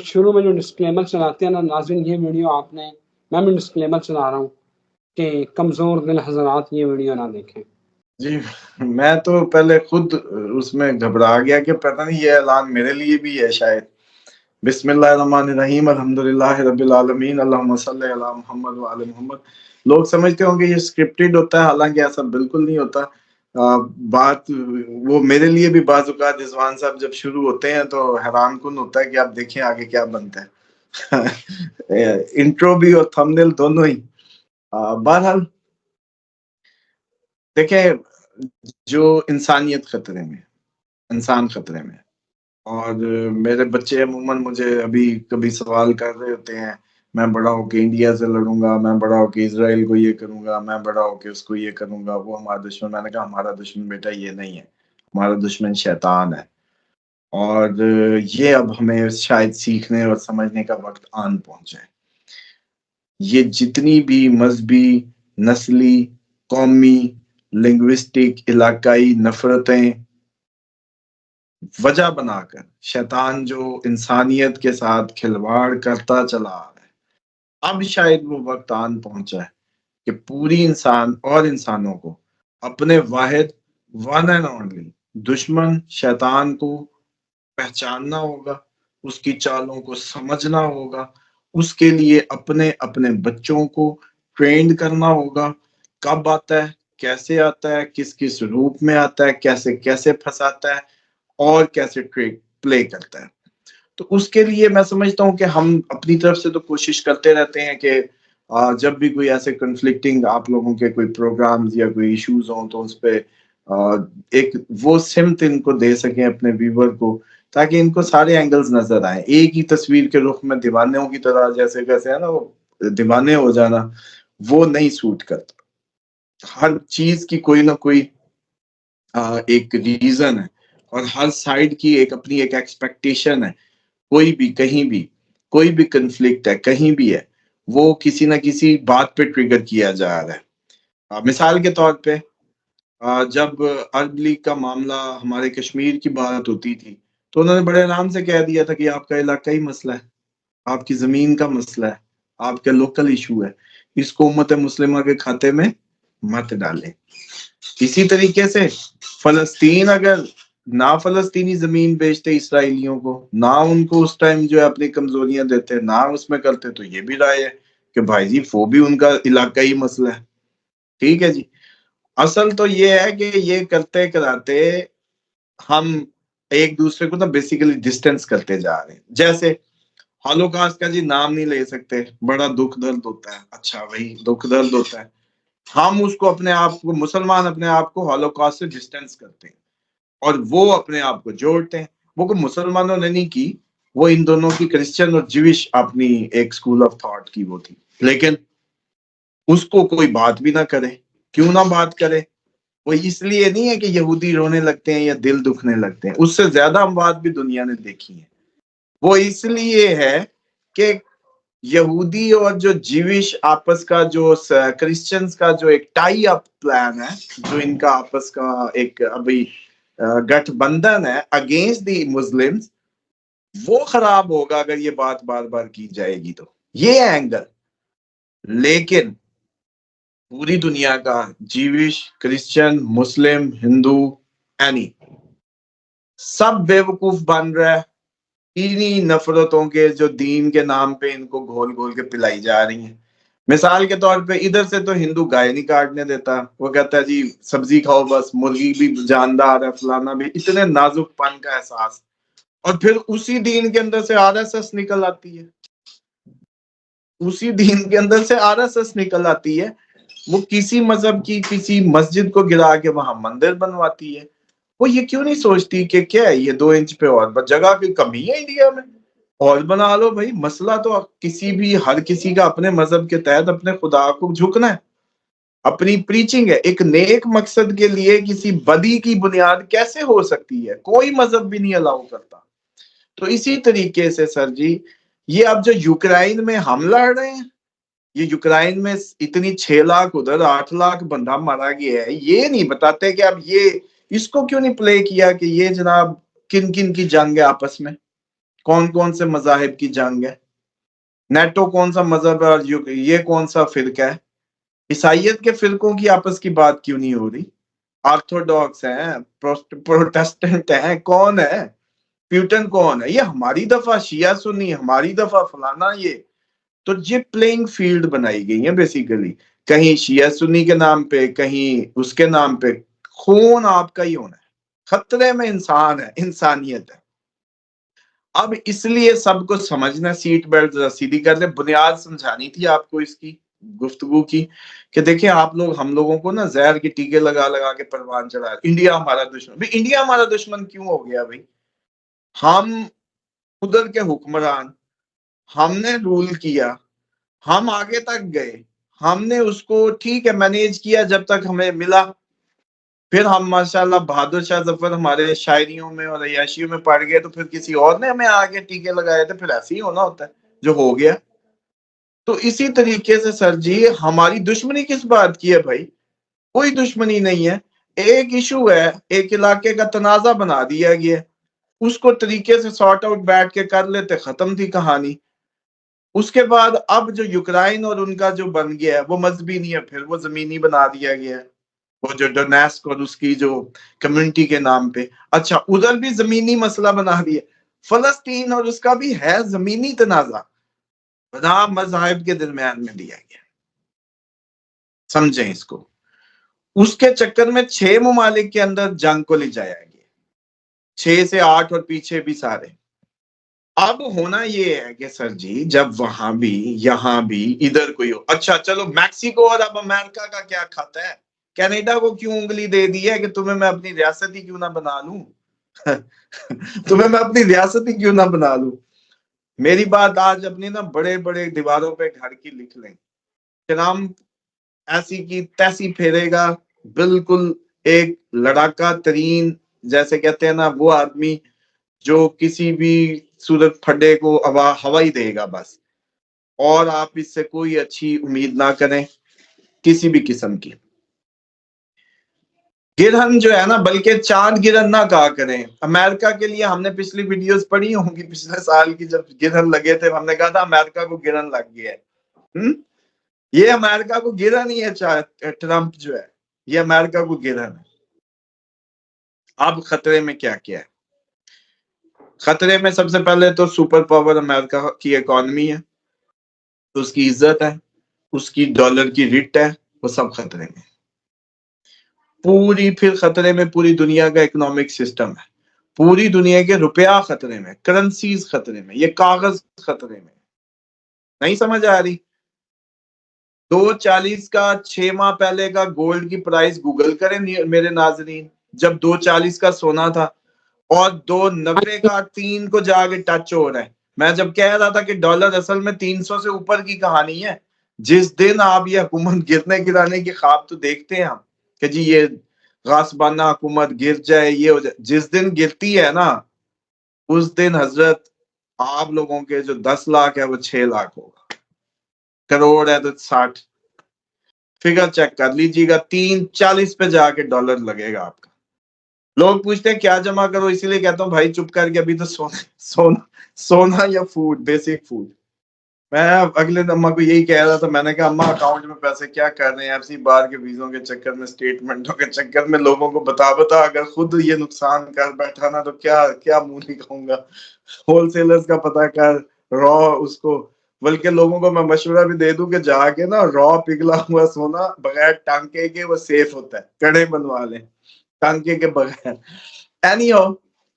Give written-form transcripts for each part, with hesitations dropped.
شروع میں جو ڈسکلیمر چلاتے ہیں نا ناظرین، یہ ویڈیو آپ نے، میں بھی ڈسکلیمر چلا رہا ہوں کہ کمزور دل حضرات یہ ویڈیو نہ دیکھیں۔ جی میں تو پہلے خود اس میں گھبرا گیا کہ پتہ نہیں یہ اعلان میرے لیے بھی ہے شاید۔ بسم اللہ الرحمن الرحیم، الحمدللہ رب العالمین، اللہم صلی علی محمد وعلی محمد۔ لوگ سمجھتے ہوں کہ یہ سکرپٹڈ ہوتا ہے، حالانکہ ایسا بالکل نہیں ہوتا۔ بات وہ میرے لیے بھی بعض اوقات رضوان صاحب جب شروع ہوتے ہیں تو حیران کن ہوتا ہے کہ آپ دیکھیں آگے کیا بنتا ہے۔ انٹرو بھی اور تھمبنیل دونوں ہی۔ بہرحال دیکھیں، جو انسانیت خطرے میں، انسان خطرے میں، اور میرے بچے عموماً مجھے ابھی کبھی سوال کر رہے ہوتے ہیں، میں بڑا ہو کے انڈیا سے لڑوں گا، میں بڑا ہو کے اسرائیل کو یہ کروں گا، میں بڑا ہو کے اس کو یہ کروں گا، وہ ہمارا دشمن۔ میں نے کہا ہمارا دشمن بیٹا یہ نہیں ہے، ہمارا دشمن شیطان ہے۔ اور یہ اب ہمیں شاید سیکھنے اور سمجھنے کا وقت آن پہنچا ہے۔ یہ جتنی بھی مذہبی، نسلی، قومی، لنگوسٹک، علاقائی نفرتیں وجہ بنا کر شیطان جو انسانیت کے ساتھ کھلواڑ کرتا چلا آ رہا ہے، اب شاید وہ وقت آن پہنچا ہے کہ پوری انسان اور انسانوں کو اپنے واحد ون اینڈ اونلی دشمن شیطان کو پہچاننا ہوگا، اس کی چالوں کو سمجھنا ہوگا، اس کے لیے اپنے اپنے بچوں کو ٹرینڈ کرنا ہوگا، کب آتا ہے، کیسے آتا ہے، کس کس روپ میں آتا ہے، کیسے کیسے پھنساتا ہے اور کیسے پلے کرتا ہے۔ تو اس کے لیے میں سمجھتا ہوں کہ ہم اپنی طرف سے تو کوشش کرتے رہتے ہیں کہ جب بھی کوئی ایسے کنفلکٹنگ آپ لوگوں کے کوئی پروگرامز یا کوئی ایشوز ہوں تو اس پہ ایک وہ سمت ان کو دے سکیں اپنے ویور کو، تاکہ ان کو سارے اینگلز نظر آئیں۔ ایک ہی تصویر کے رخ میں دیوانوں کی طرح جیسے کیسے ہے نا وہ دیوانے ہو جانا، وہ نہیں سوٹ کرتا۔ ہر چیز کی کوئی نہ کوئی ایک ریزن ہے، اور ہر سائیڈ کی ایک اپنی ایک ایکسپیکٹیشن ہے۔ کوئی بھی کہیں بھی کوئی بھی کنفلکٹ ہے کہیں بھی ہے، وہ کسی نہ کسی بات پہ ٹریگر کیا جا رہا ہے۔ مثال کے طور پہ جب عرب لیگ کا معاملہ ہمارے کشمیر کی بات ہوتی تھی تو انہوں نے بڑے آرام سے کہہ دیا تھا کہ آپ کا علاقائی مسئلہ ہے، آپ کی زمین کا مسئلہ ہے، آپ کا لوکل ایشو ہے، اس کو امت مسلمہ کے کھاتے میں مت ڈالیں۔ اسی طریقے سے فلسطین اگر نہ فلسطینی زمین بیچتے اسرائیلیوں کو، نہ ان کو اس ٹائم جو ہے اپنی کمزوریاں دیتے، نہ اس میں کرتے، تو یہ بھی رائے ہے کہ بھائی جی وہ بھی ان کا علاقائی مسئلہ ہے۔ ٹھیک ہے جی، اصل تو یہ ہے کہ یہ کرتے کراتے ہم ایک دوسرے کو نا بیسیکلی ڈسٹینس کرتے جا رہے ہیں۔ جیسے ہالوکاسٹ کا جی نام نہیں لے سکتے، بڑا دکھ درد ہوتا ہے، اچھا وہی دکھ درد ہوتا ہے، ہم اس کو اپنے آپ کو، مسلمان اپنے آپ کو ہالوکاسٹ سے ڈسٹینس کرتے ہیں اور وہ اپنے آپ کو جوڑتے ہیں۔ وہ کو مسلمانوں نے نہیں کی، وہ ان دونوں کی کرسچن اور جوش اپنی ایک سکول آف تھاٹ کی وہ تھی، لیکن اس کو کوئی بات بھی نہ کرے۔ کیوں نہ بات کرے؟ وہ اس لیے نہیں ہے کہ یہودی رونے لگتے ہیں یا دل دکھنے لگتے ہیں، اس سے زیادہ اموات بھی دنیا نے دیکھی ہیں۔ وہ اس لیے ہے کہ یہودی اور جو جیوش آپس کا جو کرسچنز کا جو ایک ٹائی اپ پلان ہے، جو ان کا آپس کا ایک ابھی گٹھ بندھن ہے اگینسٹ دی مسلمز، وہ خراب ہوگا اگر یہ بات بار بار کی جائے گی تو۔ یہ اینگل، لیکن پوری دنیا کا جیوش، کرسچن، مسلم، ہندو، اینی سب بے وقوف بن رہا ہے انہی نفرتوں کے جو دین کے نام پہ ان کو گھول گھول کے پلائی جا رہی ہیں۔ مثال کے طور پہ ادھر سے تو ہندو گائے نہیں کاٹنے دیتا، وہ کہتا ہے جی سبزی کھاؤ، بس مرغی بھی جاندار ہے، فلانا بھی، اتنے نازک پن کا احساس۔ اور پھر اسی دین کے اندر سے آر ایس ایس نکل آتی ہے، اسی دین کے اندر سے آر ایس ایس نکل آتی ہے، وہ کسی مذہب کی کسی مسجد کو گرا کے وہاں مندر بنواتی ہے۔ وہ یہ کیوں نہیں سوچتی کہ کیا ہے یہ 2 انچ پہ اور جگہ کی کمی ہے انڈیا میں، اور بنا لو بھائی۔ مسئلہ تو کسی بھی، ہر کسی کا اپنے مذہب کے تحت اپنے خدا کو جھکنا ہے، اپنی پریچنگ ہے۔ ایک نیک مقصد کے لیے کسی بدی کی بنیاد کیسے ہو سکتی ہے؟ کوئی مذہب بھی نہیں الاؤ کرتا۔ تو اسی طریقے سے سر جی، یہ اب جو یوکرائن میں ہم لڑ رہے ہیں، یہ یوکرائن میں اتنی 6 لاکھ ادھر 8 لاکھ بندہ مارا گیا ہے، یہ نہیں بتاتے کہ اب یہ اس کو کیوں نہیں پلے کیا کہ یہ جناب کن کن کی جنگ ہے آپس میں؟ کون کون سے مذاہب کی جنگ ہے، نیٹو کون سا مذہب ہے اور یہ کون سا فرقہ ہے، عیسائیت کے فرقوں کی آپس کی بات کیوں نہیں ہو رہی، آرتھوڈاکس ہیں، پروٹسٹنٹ ہیں، کون ہے، پیوٹن کون ہے، یہ ہماری دفعہ شیعہ سنی، ہماری دفعہ فلانا، یہ تو یہ پلینگ فیلڈ بنائی گئی ہے بیسیکلی، کہیں شیعہ سنی کے نام پہ، کہیں اس کے نام پہ، خون آپ کا ہی ہونا ہے، خطرے میں انسان ہے، انسانیت ہے۔ اب اس لیے سب کو سمجھنا، سیٹ بیلٹ ذرا سیدھی کر لیں، بنیاد سمجھانی تھی آپ کو اس کی گفتگو کی، کہ دیکھیں آپ لوگ ہم لوگوں کو نا زہر کے ٹیکے لگا لگا کے پروان چڑھا، انڈیا ہمارا دشمن، بھائی انڈیا ہمارا دشمن کیوں ہو گیا بھائی؟ ہم ادھر کے حکمران، ہم نے رول کیا، ہم آگے تک گئے، ہم نے اس کو ٹھیک ہے مینیج کیا جب تک ہمیں ملا، پھر ہم ماشاءاللہ بہادر شاہ ظفر ہمارے شاعریوں میں اور عیاشیوں میں پڑ گئے، تو پھر کسی اور نے ہمیں آگے ٹیکے لگائے تھے، پھر ایسے ہی ہونا ہوتا ہے جو ہو گیا۔ تو اسی طریقے سے سر جی ہماری دشمنی کس بات کی ہے بھائی؟ کوئی دشمنی نہیں ہے، ایک ایشو ہے، ایک علاقے کا تنازع بنا دیا گیا، اس کو طریقے سے سارٹ آؤٹ بیٹھ کے کر لیتے، ختم تھی کہانی۔ اس کے بعد اب جو یوکرائن اور ان کا جو بن گیا ہے وہ مذہبی نہیں ہے، پھر وہ زمینی بنا دیا گیا ہے، وہ جو ڈونیسک اور اس کی جو کمیونٹی کے نام پہ، اچھا ادھر بھی زمینی مسئلہ بنا دیا، فلسطین اور اس کا بھی ہے زمینی تنازع، بنا مذاہب کے درمیان میں دیا گیا، سمجھیں اس کو۔ اس کے چکر میں 6 ممالک کے اندر جنگ کو لے جایا گیا، 6 سے 8 اور پیچھے بھی سارے۔ اب ہونا یہ ہے کہ سر جی جب وہاں بھی یہاں بھی ادھر کوئی ہو، اچھا چلو میکسیکو اور اب امریکہ کا کیا کھاتا ہے، کینیڈا کو کیوں انگلی دے دی ہے کہ تمہیں میں اپنی ریاست ہی کیوں نہ بنا لوں تمہیں میں اپنی ریاست ہی کیوں نہ بنا لوں۔ میری بات آج اپنی نا بڑے بڑے دیواروں پہ گھر کی لکھ لیں، ٹرمپ ایسی کی تیسی پھیرے گا، بالکل ایک لڑاکا ترین، جیسے کہتے ہیں نا وہ آدمی جو کسی بھی صورت پھڈے کو ہوا ہی دے گا بس، اور آپ اس سے کوئی اچھی امید نہ کریں کسی بھی قسم کی۔ گرہن جو ہے نا، بلکہ چاند گرہن نہ کہا کریں، امریکہ کے لیے ہم نے پچھلی ویڈیوز پڑھی ہوں گی، پچھلے سال کی جب گرہن لگے تھے ہم نے کہا تھا امریکہ کو گرہن لگ گیا ہے، یہ امریکہ کو گرہن ہی ہے، ٹرمپ جو ہے یہ امریکہ کو گرہن ہے۔ اب خطرے میں کیا کیا ہے؟ خطرے میں سب سے پہلے تو سپر پاور امریکہ کی اکانومی ہے، اس کی عزت ہے، اس کی ڈالر کی ریٹ ہے، وہ سب خطرے میں، پھر خطرے میں پوری دنیا کا اکنامک سسٹم ہے، پوری دنیا کے روپیہ خطرے میں، کرنسیز خطرے میں، یہ کاغذ خطرے میں، نہیں سمجھ آ رہی؟ 240 کا 6 ماہ پہلے کا گولڈ کی پرائس گوگل کریں میرے ناظرین، جب 240 کا سونا تھا، اور 290 کا 3 کو جا کے ٹچ ہو رہا ہے۔ میں جب کہہ رہا تھا کہ ڈالر اصل میں 300 سے اوپر کی کہانی ہے، جس دن آپ یہ حکومت گرنے گرانے کی خواب تو دیکھتے ہیں ہم کہ جی یہ غاصبانہ حکومت گر جائے، یہ ہو جائے، جس دن گرتی ہے نا اس دن حضرت آپ لوگوں کے جو 10 لاکھ ہے وہ 6 لاکھ ہوگا، کروڑ ہے تو 60، فگر چیک کر لیجیے گا، 340 پہ جا کے ڈالر لگے گا آپ کا۔ لوگ پوچھتے ہیں کیا جمع کرو، اسی لیے کہتا ہوں بھائی چپ کر کے ابھی تو سونا یا فوڈ، بیسک فوڈ۔ میں اگلے اماں کو یہی کہہ رہا تھا، میں نے کہا اماں اکاؤنٹ میں پیسے کیا کر رہے ہیں، ایف سی بار کے ویزوں کے چکر میں، اسٹیٹمنٹوں کے چکر میں، لوگوں کو بتا اگر خود یہ نقصان کر بیٹھا نا تو کیا منہ نہیں کہوں گا۔ ہول سیلرز کا پتہ کر، را اس کو، بلکہ لوگوں کو میں مشورہ بھی دے دوں کہ جا کے نا را پگھلا ہوا سونا بغیر ٹانکے کے وہ سیف ہوتا ہے، کڑے بنوا لیں ٹانکے کے بغیر۔ اینی ہو،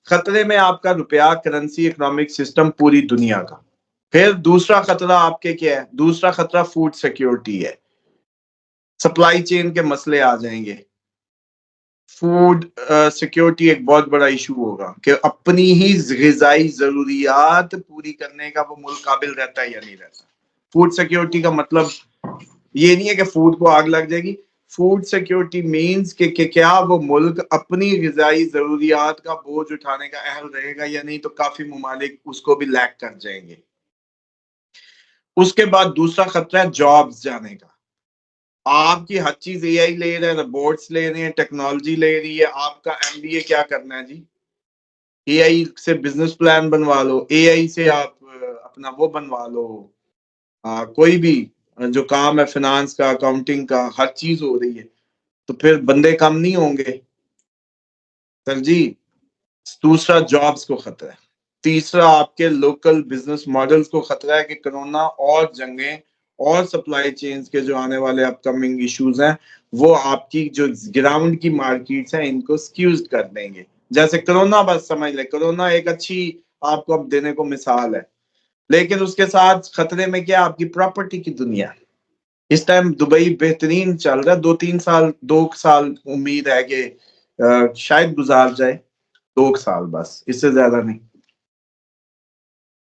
خطرے میں آپ کا روپیہ، کرنسی، اکنامک سسٹم پوری دنیا کا۔ پھر دوسرا خطرہ آپ کے کیا ہے؟ دوسرا خطرہ فوڈ سیکیورٹی ہے، سپلائی چین کے مسئلے آ جائیں گے، فوڈ سیکیورٹی ایک بہت بڑا ایشو ہوگا کہ اپنی ہی غذائی ضروریات پوری کرنے کا وہ ملک قابل رہتا ہے یا نہیں رہتا۔ فوڈ سیکیورٹی کا مطلب یہ نہیں ہے کہ فوڈ کو آگ لگ جائے گی، فوڈ سیکیورٹی مینز کہ کیا وہ ملک اپنی غذائی ضروریات کا بوجھ اٹھانے کا اہل رہے گا یا نہیں، تو کافی ممالک اس کو بھی لیک کر جائیں گے۔ اس کے بعد دوسرا خطرہ ہے جابز جانے کا، آپ کی ہر چیز اے آئی لے رہے ہیں، روبوٹس لے رہے ہیں، ٹیکنالوجی لے رہی ہے، آپ کا ایم بی اے کیا کرنا ہے جی؟ AI سے بزنس پلان بنوا لو, AI سے آپ اپنا وہ بنوا لو, کوئی بھی جو کام ہے فائنانس کا, اکاؤنٹنگ کا, ہر چیز ہو رہی ہے, تو پھر بندے کم نہیں ہوں گے سر جی. دوسرا جابز کو خطرہ ہے. تیسرا آپ کے لوکل بزنس ماڈلز کو خطرہ ہے کہ کرونا اور جنگیں اور سپلائی چینز کے جو آنے والے اپ کمنگ ایشوز ہیں وہ آپ کی جو گراؤنڈ کی مارکیٹس ہیں ان کو سکیوزڈ کر دیں گے. جیسے کرونا, بس سمجھ لیں کرونا ایک اچھی آپ کو اب دینے کو مثال ہے, لیکن اس کے ساتھ خطرے میں کیا آپ کی پراپرٹی کی دنیا. اس ٹائم دبئی بہترین چل رہا ہے, 2 سال امید ہے کہ شاید گزار جائے, 2 سال بس, اس سے زیادہ نہیں,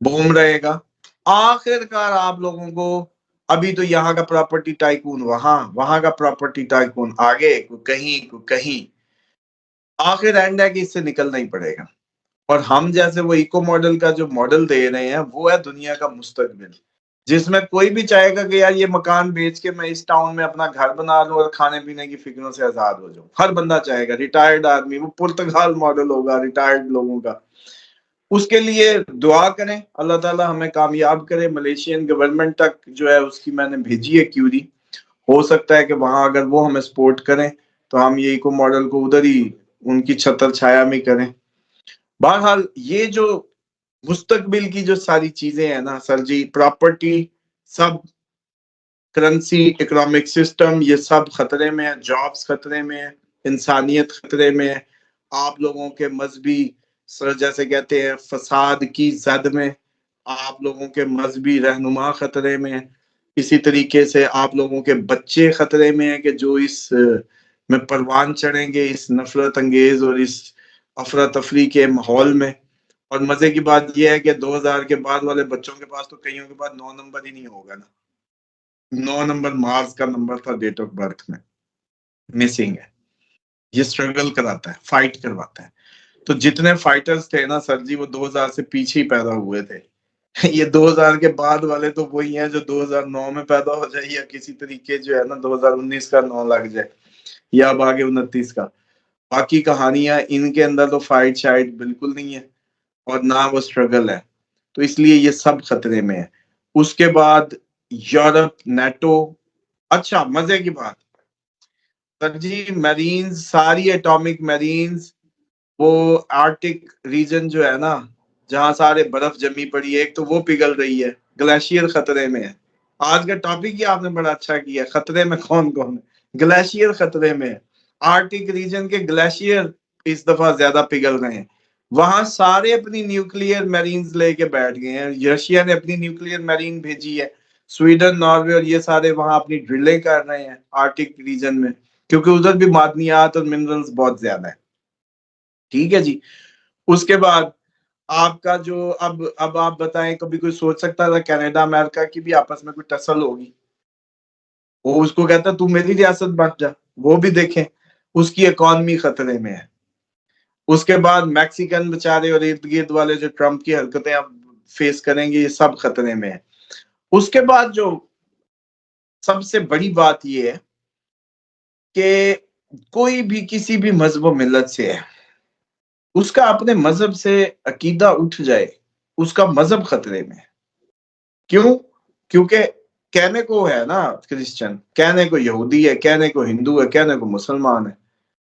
بوم رہے گا. آخر کار آپ لوگوں کو ابھی تو یہاں کا پراپرٹی ٹائکون وہاں کا پراپرٹی ٹائکون آگے کہیں آخر اینڈ ہے کہ اس سے نکلنا ہی پڑے گا. اور ہم جیسے وہ ایکو ماڈل کا جو ماڈل دے رہے ہیں وہ ہے دنیا کا مستقبل, جس میں کوئی بھی چاہے گا کہ یار یہ مکان بیچ کے میں اس ٹاؤن میں اپنا گھر بنا لوں اور کھانے پینے کی فکروں سے آزاد ہو جاؤں. ہر بندہ چاہے گا, ریٹائرڈ آدمی, وہ پرتگال ماڈل ہوگا ریٹائرڈ لوگوں کا. اس کے لیے دعا کریں, اللہ تعالیٰ ہمیں کامیاب کرے. ملیشین گورنمنٹ تک جو ہے اس کی میں نے بھیجی ہے کیوری, ہو سکتا ہے کہ وہاں اگر وہ ہمیں سپورٹ کریں تو ہم یہ ایکو ماڈل کو ادھر ہی ان کی چھتر چھایا میں کریں. بہرحال یہ جو مستقبل کی جو ساری چیزیں ہیں نا سر جی, پراپرٹی, سب کرنسی, اکنامک سسٹم, یہ سب خطرے میں ہے. جابز خطرے میں ہے, انسانیت خطرے میں ہے, آپ لوگوں کے مذہبی سر جیسے کہتے ہیں فساد کی زد میں, آپ لوگوں کے مذہبی رہنما خطرے میں ہے. اسی طریقے سے آپ لوگوں کے بچے خطرے میں ہیں کہ جو اس میں پروان چڑھیں گے اس نفرت انگیز اور اس افراتفری کے ماحول میں. اور مزے کی بات یہ ہے کہ 2000 کے بعد والے بچوں کے پاس تو کئیوں کے پاس 9 نمبر ہی نہیں ہوگا نا. 9 نمبر مارس کا نمبر تھا ڈیٹ آف برتھ میں, مسنگ ہے. یہ سٹرگل کراتا ہے, فائٹ کرواتا ہے. تو جتنے فائٹرز تھے نا سر جی وہ 2000 سے پیچھے ہی پیدا ہوئے تھے. یہ 2000 کے بعد والے تو وہی ہیں جو 2009 میں پیدا ہو جائے یا کسی طریقے جو ہے نا 2019 کا 9 لگ جائے یا اب آگے 29 کا. باقی کہانیاں ان کے اندر تو فائٹ شائٹ بالکل نہیں ہے اور نہ وہ سٹرگل ہے. تو اس لیے یہ سب خطرے میں ہے. اس کے بعد یورپ, نیٹو. اچھا مزے کی بات سر جی, میرینز, ساری ایٹامک میرینز, وہ آرٹک ریجن جو ہے نا جہاں سارے برف جمی پڑی ہے, ایک تو وہ پگھل رہی ہے, گلیشیئر خطرے میں ہے. آج کا ٹاپک ہی آپ نے بڑا اچھا کیا, خطرے میں کون کون ہے. گلیشیئر خطرے میں ہے. آرٹک ریجن کے گلیشیئر اس دفعہ زیادہ پگھل رہے ہیں. وہاں سارے اپنی نیوکلیئر میرینز لے کے بیٹھ گئے ہیں. رشیا نے اپنی نیوکلیئر میرین بھیجی ہے, سویڈن, ناروے اور یہ سارے وہاں اپنی ڈرلیں کر رہے ہیں آرٹک ریجن میں, کیونکہ ادھر بھی معدنیات اور منرلز بہت زیادہ ہے. ٹھیک ہے جی. اس کے بعد آپ کا جو اب آپ بتائیں, کبھی کوئی سوچ سکتا تھا کینیڈا امریکہ کی بھی آپس میں کوئی ٹسل ہوگی؟ وہ اس کو کہتا تو میری ریاست بن جا. وہ بھی دیکھیں اس کی اکانومی خطرے میں ہے. اس کے بعد میکسیکن بچارے اور ارد گرد والے جو ٹرمپ کی حرکتیں اب فیس کریں گے, یہ سب خطرے میں ہے. اس کے بعد جو سب سے بڑی بات یہ ہے کہ کوئی بھی کسی بھی مذہب و ملت سے ہے, اس کا اپنے مذہب سے عقیدہ اٹھ جائے, اس کا مذہب خطرے میں ہے. کیوں؟ کیونکہ کہنے کو ہے نا کرسچن, کہنے کو یہودی ہے, کہنے کو ہندو ہے, کہنے کو مسلمان ہے,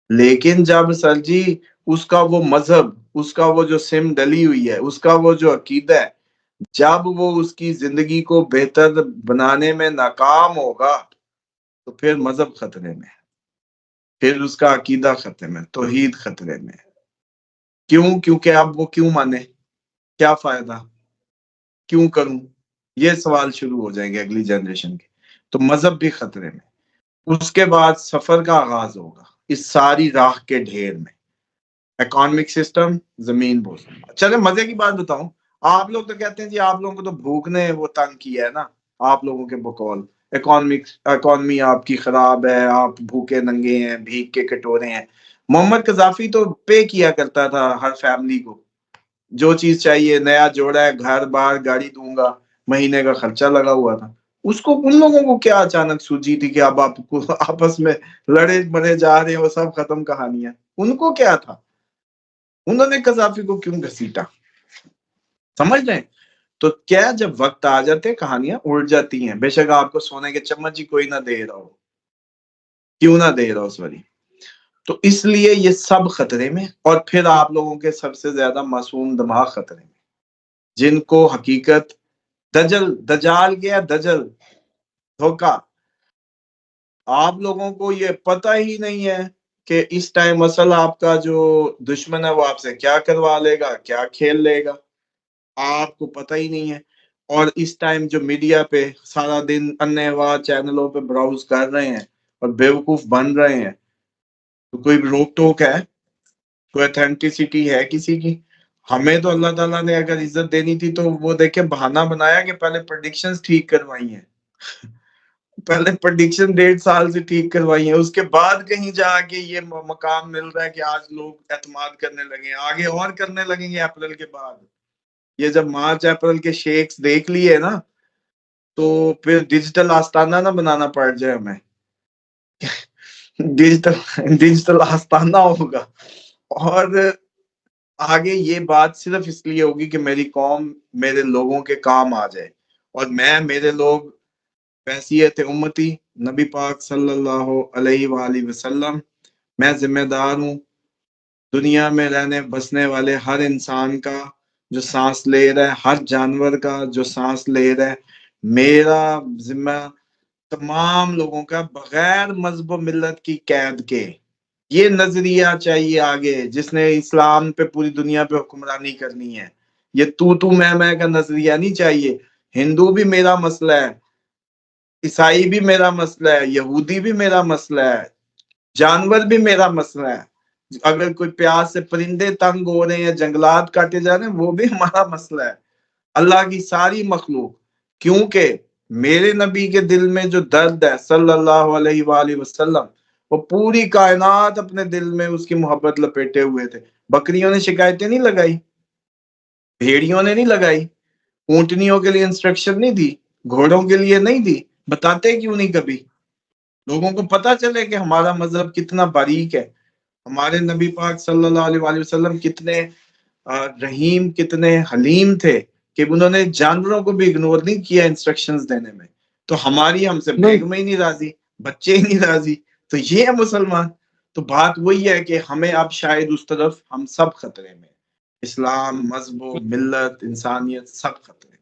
لیکن جب سر جی اس کا وہ مذہب, اس کا وہ جو سم ڈلی ہوئی ہے, اس کا وہ جو عقیدہ ہے, جب وہ اس کی زندگی کو بہتر بنانے میں ناکام ہوگا تو پھر مذہب خطرے میں ہے, پھر اس کا عقیدہ خطرے میں, توحید خطرے میں. کیوں؟ کیونکہ اب وہ کیوں مانے, کیا فائدہ, کیوں کروں, یہ سوال شروع ہو جائیں گے اگلی جنریشن کے. تو مذہب بھی خطرے میں. اس کے بعد سفر کا آغاز ہوگا اس ساری راہ کے ڈھیر میں. اکانومک سسٹم زمین بوجھ. چلے مزے کی بات بتاؤں, آپ لوگ تو کہتے ہیں جی آپ لوگوں کو تو بھوک نے وہ تنگ کیا ہے نا, آپ لوگوں کے بقول اکانومی آپ کی خراب ہے, آپ بھوکے ننگے ہیں, بھیک کے کٹورے ہیں. محمد قذافی تو پے کیا کرتا تھا ہر فیملی کو, جو چیز چاہیے, نیا جوڑا ہے, گھر بار گاڑی دوں گا, مہینے کا خرچہ لگا ہوا تھا. اس کو ان لوگوں کو کیا اچانک سوجی تھی کہ اب آپ کو آپس میں لڑے مرے جا رہے ہیں, وہ سب ختم کہانیاں, ان کو کیا تھا. انہوں نے قذافی کو کیوں گھسیٹا؟ سمجھ رہے ہیں؟ تو کیا جب وقت آ جاتے کہانیاں اڑ جاتی ہیں، بے شک آپ کو سونے کے چمچ ہی کوئی نہ دے رہا ہو، کیوں نہ دے رہا ہو اس والی. تو اس لیے یہ سب خطرے میں، اور پھر آپ لوگوں کے سب سے زیادہ معصوم دماغ خطرے میں، جن کو حقیقت دجال گیا، دجل دھوکا. آپ لوگوں کو یہ پتہ ہی نہیں ہے کہ اس ٹائم اصل آپ کا جو دشمن ہے وہ آپ سے کیا کروا لے گا، کیا کھیل لے گا، آپ کو پتہ ہی نہیں ہے. اور اس ٹائم جو میڈیا پہ سارا دن انواع چینلوں پہ براؤز کر رہے ہیں اور بیوقوف بن رہے ہیں، تو کوئی روک ٹوک ہے؟ کوئی اتھینٹسٹی ہے کسی کی؟ ہمیں تو اللہ تعالیٰ نے اگر عزت دینی تھی تو وہ دیکھے بہانہ بنایا کہ پہلے پریڈکشنز ٹھیک کروائی ہیں، پہلے پریڈکشن 1.5 سال سے ٹھیک کروائی ہیں، اس کے بعد کہیں جا کے یہ مقام مل رہا ہے کہ آج لوگ اعتماد کرنے لگے ہیں، آگے اور کرنے لگیں گے اپریل کے بعد. یہ جب مارچ اپریل کے شیکس دیکھ لیے نا تو پھر ڈیجیٹل آستانہ نہ بنانا پڑ جائے ہمیں، ڈیجیٹل آستانہ ہوگا. اور آگے یہ بات صرف اس لیے ہوگی کہ میری قوم میرے لوگوں کے کام آ جائے، اور میرے لوگ بحیثیت امتی نبی پاک صلی اللہ علیہ وآلہ وسلم، میں ذمہ دار ہوں دنیا میں رہنے بسنے والے ہر انسان کا جو سانس لے رہا ہے، ہر جانور کا جو سانس لے رہا ہے. میرا ذمہ تمام لوگوں کا بغیر مذہب و ملت کی قید کے. یہ نظریہ چاہیے آگے جس نے اسلام پہ پوری دنیا پہ حکمرانی کرنی ہے. یہ تو میں کا نظریہ نہیں چاہیے. ہندو بھی میرا مسئلہ ہے، عیسائی بھی میرا مسئلہ ہے، یہودی بھی میرا مسئلہ ہے، جانور بھی میرا مسئلہ ہے. اگر کوئی پیاس سے پرندے تنگ ہو رہے ہیں، جنگلات کاٹے جا رہے ہیں، وہ بھی ہمارا مسئلہ ہے. اللہ کی ساری مخلوق، کیونکہ میرے نبی کے دل میں جو درد ہے صلی اللہ علیہ وآلہ وسلم، وہ پوری کائنات اپنے دل میں اس کی محبت لپیٹے ہوئے تھے. بکریوں نے شکایتیں نہیں لگائی، بھیڑیوں نے نہیں لگائی، اونٹنیوں کے لیے انسٹرکشن نہیں دی، گھوڑوں کے لیے نہیں دی. بتاتے کیوں نہیں کبھی؟ لوگوں کو پتا چلے کہ ہمارا مذہب کتنا باریک ہے، ہمارے نبی پاک صلی اللہ علیہ وآلہ وسلم کتنے رحیم، کتنے حلیم تھے کہ انہوں نے جانوروں کو بھی اگنور نہیں کیا انسٹرکشنز دینے میں. تو ہماری ہم سے بیگمیں ہی نہیں راضی، بچے ہی نہیں راضی، تو یہ ہے مسلمان. تو بات وہی ہے کہ ہمیں اب شاید اس طرف ہم سب خطرے میں، اسلام، مذہب و ملت، انسانیت سب خطرے.